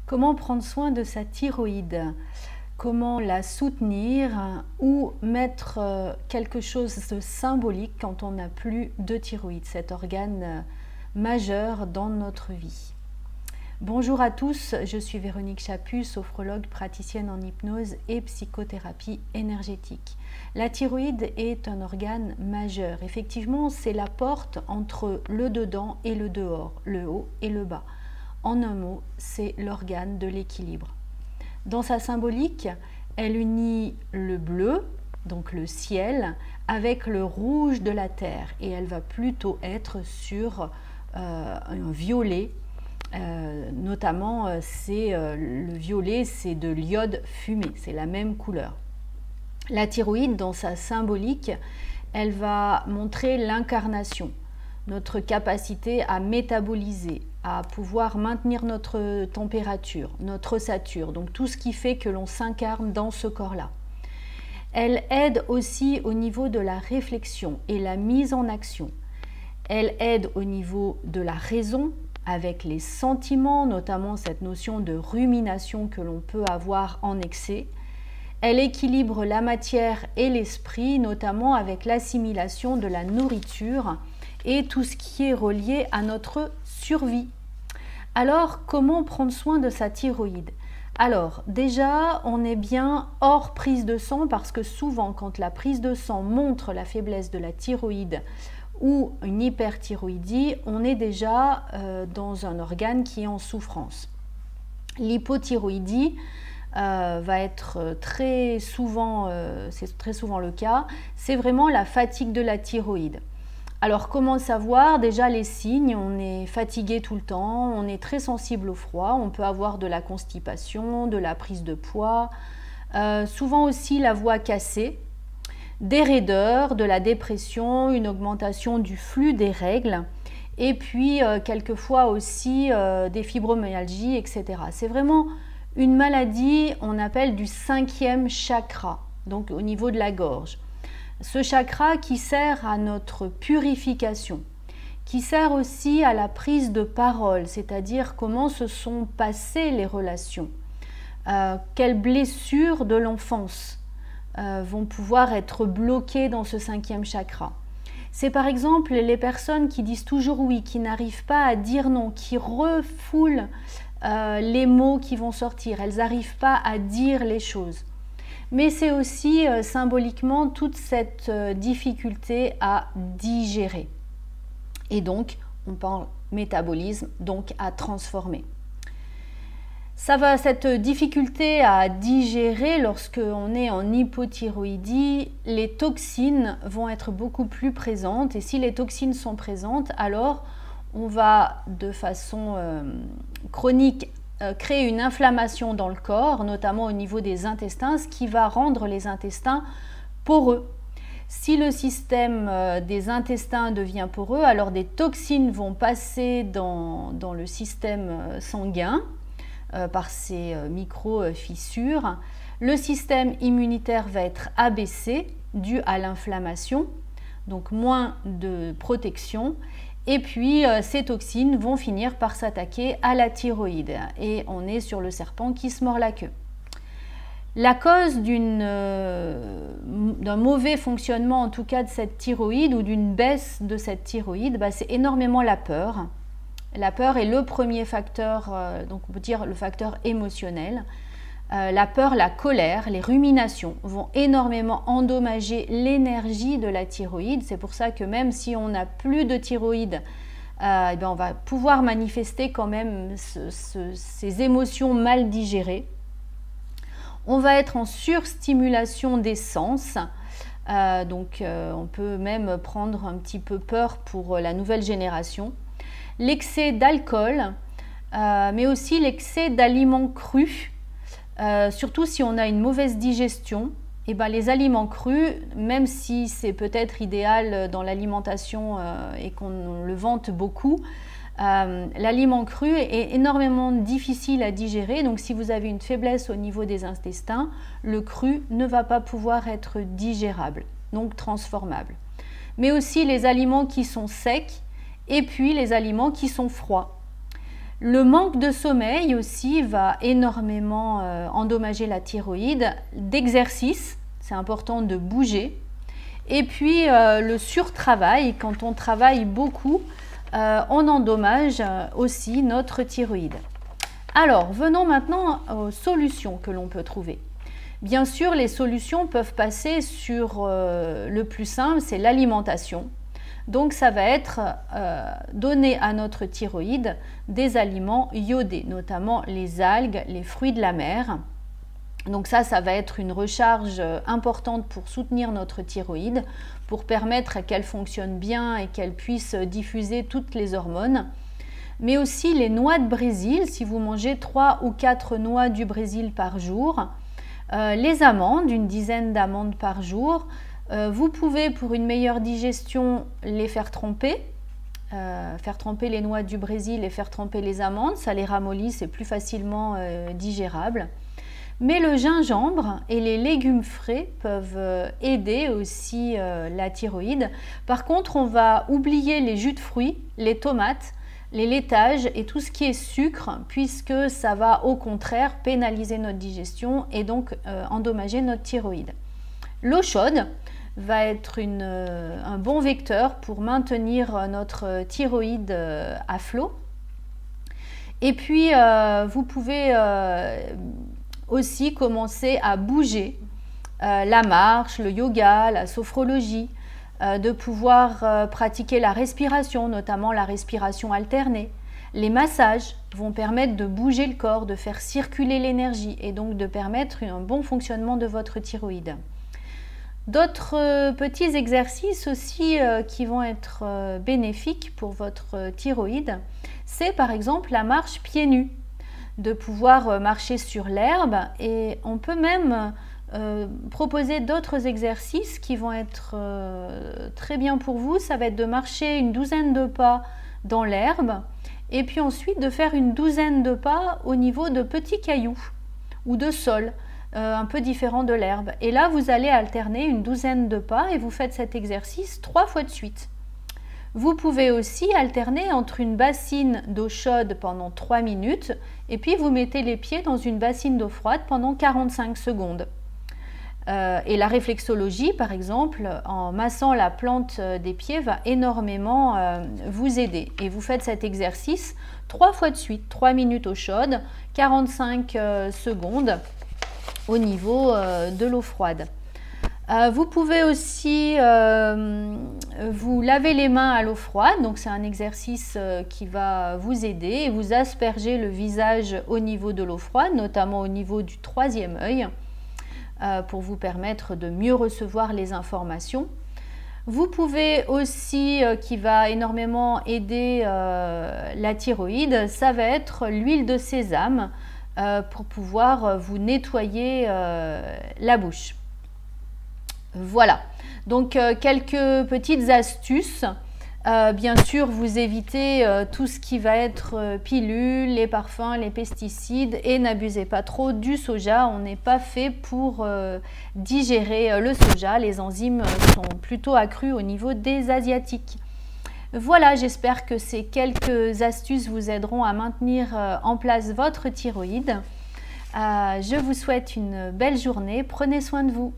Comment prendre soin de sa thyroïde? Comment la soutenir ou mettre quelque chose de symbolique quand on n'a plus de thyroïde, cet organe majeur dans notre vie. Bonjour à tous, je suis Véronique Chaput, sophrologue, praticienne en hypnose et psychothérapie énergétique. La thyroïde est un organe majeur. Effectivement, c'est la porte entre le dedans et le dehors, le haut et le bas. En un mot, c'est l'organe de l'équilibre. Dans sa symbolique, elle unit le bleu, donc le ciel, avec le rouge de la terre. Et elle va plutôt être sur un violet. Notamment, le violet, c'est de l'iode fumé, c'est la même couleur. La thyroïde, dans sa symbolique, elle va montrer l'incarnation, notre capacité à métaboliser, à pouvoir maintenir notre température, notre ossature, donc tout ce qui fait que l'on s'incarne dans ce corps-là. Elle aide aussi au niveau de la réflexion et la mise en action. Elle aide au niveau de la raison, avec les sentiments, notamment cette notion de rumination que l'on peut avoir en excès. Elle équilibre la matière et l'esprit, notamment avec l'assimilation de la nourriture et tout ce qui est relié à notre survie. Alors, comment prendre soin de sa thyroïde? Alors, déjà, on est bien hors prise de sang parce que souvent, quand la prise de sang montre la faiblesse de la thyroïde ou une hyperthyroïdie, on est déjà dans un organe qui est en souffrance. L'hypothyroïdie va être très souvent, c'est très souvent le cas, c'est vraiment la fatigue de la thyroïde. Alors comment savoir? Déjà les signes, on est fatigué tout le temps, on est très sensible au froid, on peut avoir de la constipation, de la prise de poids, souvent aussi la voix cassée, des raideurs, de la dépression, une augmentation du flux des règles et puis quelquefois aussi des fibromyalgies, etc. C'est vraiment une maladie, on appelle du 5e chakra, donc au niveau de la gorge. Ce chakra qui sert à notre purification, qui sert aussi à la prise de parole, c'est-à-dire comment se sont passées les relations, quelles blessures de l'enfance vont pouvoir être bloquées dans ce 5e chakra. C'est par exemple les personnes qui disent toujours oui, qui n'arrivent pas à dire non, qui refoulent les mots qui vont sortir, elles n'arrivent pas à dire les choses. Mais c'est aussi symboliquement toute cette difficulté à digérer. Et donc, on parle métabolisme, donc à transformer. Cette difficulté à digérer, lorsqu'on est en hypothyroïdie, les toxines vont être beaucoup plus présentes. Et si les toxines sont présentes, alors on va de façon chronique créer une inflammation dans le corps, notamment au niveau des intestins, ce qui va rendre les intestins poreux. Si le système des intestins devient poreux, alors des toxines vont passer dans le système sanguin par ces micro-fissures. Le système immunitaire va être abaissé dû à l'inflammation, donc moins de protection. Et puis, ces toxines vont finir par s'attaquer à la thyroïde. Et on est sur le serpent qui se mord la queue. La cause d'un mauvais fonctionnement, en tout cas de cette thyroïde, ou d'une baisse de cette thyroïde, c'est énormément la peur. La peur est le premier facteur, donc on peut dire le facteur émotionnel. La peur, la colère, les ruminations vont énormément endommager l'énergie de la thyroïde. C'est pour ça que même si on n'a plus de thyroïde, on va pouvoir manifester quand même ces émotions mal digérées. On va être en surstimulation des sens. On peut même prendre un petit peu peur pour la nouvelle génération. L'excès d'alcool, mais aussi l'excès d'aliments crus. Surtout si on a une mauvaise digestion, les aliments crus, même si c'est peut-être idéal dans l'alimentation et qu'on le vante beaucoup, l'aliment cru est énormément difficile à digérer. Donc si vous avez une faiblesse au niveau des intestins, le cru ne va pas pouvoir être digérable, donc transformable. Mais aussi les aliments qui sont secs et puis les aliments qui sont froids. Le manque de sommeil aussi va énormément endommager la thyroïde. D'exercice, c'est important de bouger. Et puis le surtravail, quand on travaille beaucoup, on endommage aussi notre thyroïde. Alors, venons maintenant aux solutions que l'on peut trouver. Bien sûr, les solutions peuvent passer sur le plus simple, c'est l'alimentation. Donc, ça va être donner à notre thyroïde des aliments iodés, notamment les algues, les fruits de la mer. Donc ça va être une recharge importante pour soutenir notre thyroïde, pour permettre qu'elle fonctionne bien et qu'elle puisse diffuser toutes les hormones. Mais aussi les noix de Brésil, si vous mangez 3 ou 4 noix du Brésil par jour. Les amandes, une dizaine d'amandes par jour. Vous pouvez, pour une meilleure digestion, les faire tremper les noix du Brésil et faire tremper les amandes. Ça les ramollit, c'est plus facilement digérable. Mais le gingembre et les légumes frais peuvent aider aussi la thyroïde. Par contre, on va oublier les jus de fruits, les tomates, les laitages et tout ce qui est sucre, puisque ça va au contraire pénaliser notre digestion et donc endommager notre thyroïde. L'eau chaude va être un bon vecteur pour maintenir notre thyroïde à flot. Et puis, vous pouvez aussi commencer à bouger, la marche, le yoga, la sophrologie, de pouvoir pratiquer la respiration, notamment la respiration alternée. Les massages vont permettre de bouger le corps, de faire circuler l'énergie et donc de permettre un bon fonctionnement de votre thyroïde. D'autres petits exercices aussi qui vont être bénéfiques pour votre thyroïde, c'est par exemple la marche pieds nus, de pouvoir marcher sur l'herbe, et on peut même proposer d'autres exercices qui vont être très bien pour vous. Ça va être de marcher une douzaine de pas dans l'herbe et puis ensuite de faire une douzaine de pas au niveau de petits cailloux ou de sol un peu différent de l'herbe. Et là, vous allez alterner une douzaine de pas et vous faites cet exercice 3 fois de suite. Vous pouvez aussi alterner entre une bassine d'eau chaude pendant 3 minutes et puis vous mettez les pieds dans une bassine d'eau froide pendant 45 secondes. Et la réflexologie, par exemple, en massant la plante des pieds, va énormément vous aider. Et vous faites cet exercice 3 fois de suite, 3 minutes eau chaude, 45 secondes au niveau de l'eau froide. Vous pouvez aussi vous laver les mains à l'eau froide, donc c'est un exercice qui va vous aider, et vous asperger le visage au niveau de l'eau froide, notamment au niveau du 3e œil, pour vous permettre de mieux recevoir les informations. Vous pouvez aussi, qui va énormément aider la thyroïde, ça va être l'huile de sésame pour pouvoir vous nettoyer la bouche. Voilà, donc quelques petites astuces. Bien sûr, vous évitez tout ce qui va être pilules, les parfums, les pesticides, et n'abusez pas trop du soja. On n'est pas fait pour digérer le soja. Les enzymes sont plutôt accrues au niveau des Asiatiques. Voilà, j'espère que ces quelques astuces vous aideront à maintenir en place votre thyroïde. Je vous souhaite une belle journée. Prenez soin de vous.